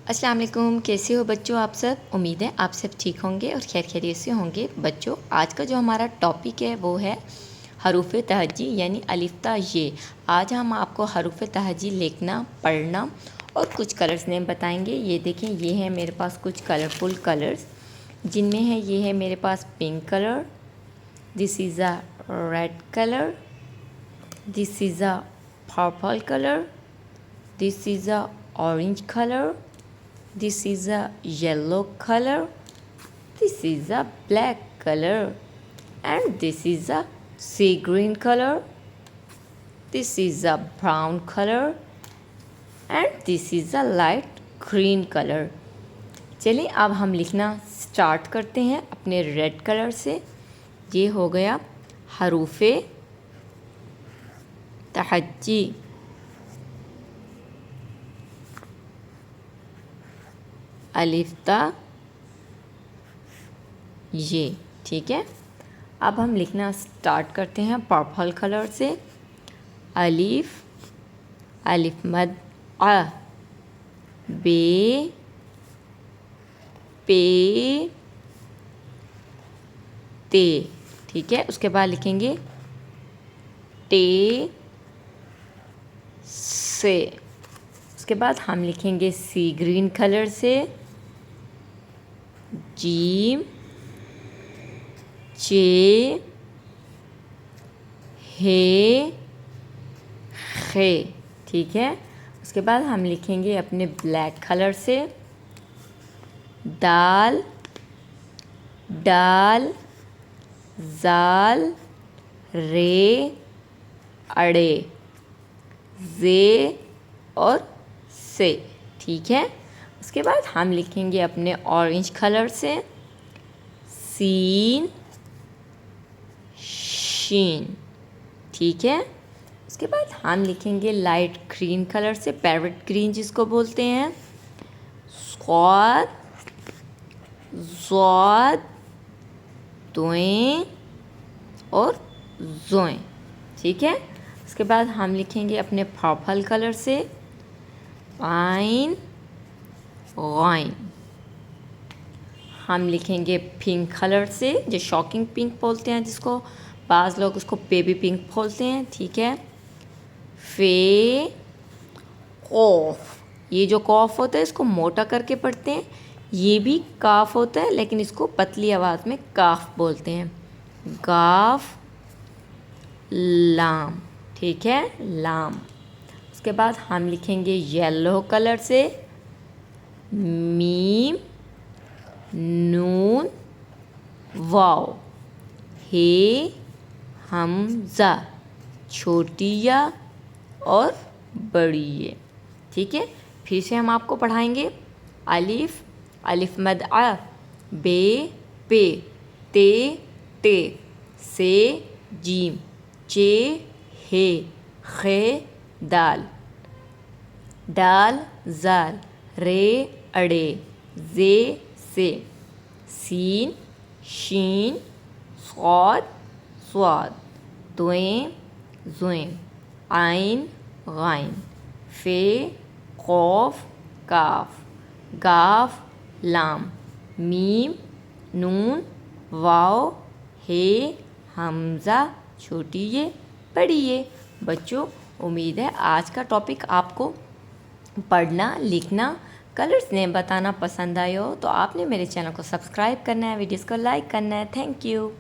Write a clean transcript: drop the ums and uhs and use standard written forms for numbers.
अस्सलाम वालेकुम। कैसे हो बच्चों आप सब? उम्मीद है आप सब ठीक होंगे और खैर खैरियत से होंगे। बच्चों आज का जो हमारा टॉपिक है वो है हरूफ तहजी यानी अलिफ्ता ये। आज हम आपको हरूफ तहजी लिखना, पढ़ना और कुछ कलर्स नेम बताएंगे। ये देखें, ये है मेरे पास कुछ कलरफुल कलर्स, जिनमें है ये है मेरे पास pink colour, this is a red colour, this is a purple colour, this is a orange colour, this is a yellow color, this is a black color, and this is a sea green color, this is a brown color, and this is a light green color। चलिए अब हम लिखना start करते हैं अपने red colour से। ये हो गया हरूफे तहज्जी। अलिफ्ता ये, ठीक है। अब हम लिखना स्टार्ट करते हैं पर्पल कलर से। अलिफ, अलिफ मद आ, बे, पे, ते, ठीक है। उसके बाद लिखेंगे टे, से। उसके बाद हम लिखेंगे सी ग्रीन कलर से जीम, चे, हे, खे, ठीक है। उसके बाद हम लिखेंगे अपने ब्लैक कलर से दाल, डाल, जाल, रे, अड़े, जे और से, ठीक है। उसके बाद हम लिखेंगे अपने ऑरेंज कलर से सीन, शीन, ठीक है। उसके बाद हम लिखेंगे लाइट ग्रीन कलर से, पैरेट ग्रीन जिसको बोलते हैं, स्वाद, ज़ाद, दोएं और जोएं, ठीक है। उसके बाद हम लिखेंगे अपने पर्पल कलर से आइन, गाइन। हम लिखेंगे पिंक कलर से, जो शॉकिंग पिंक बोलते हैं जिसको, बाज़ लोग उसको बेबी पिंक बोलते हैं, ठीक है। फे, कॉफ, ये जो कॉफ होता है इसको मोटा करके पढ़ते हैं। ये भी काफ होता है लेकिन इसको पतली आवाज़ में काफ बोलते हैं। गाफ, लाम, ठीक है, लाम। उसके बाद हम लिखेंगे येलो कलर से मीम, नून, वाव, हे, हमज़ा, छोटी या और बड़ी ये, ठीक है। फिर से हम आपको पढ़ाएंगे अलिफ, अलिफ मद आ, बे, पे, ते, टे, से, जीम, चे, हे, खे, दाल, डाल, जाल, रे, अड़े, जे, से, सीन, शीन, स्वाद, स्वाद, दोएं, ज़ोएं, आइन, गाइन, फे, कॉफ, काफ, गाफ, लाम, मीम, नून, वाव, हे, हमज़ा, छोटी ये, बड़ी ये। बच्चों उम्मीद है आज का टॉपिक आपको पढ़ना, लिखना, कलर्स नेम बताना पसंद आए हो तो आपने मेरे चैनल को सब्सक्राइब करना है, वीडियोस को लाइक करना है। Thank you.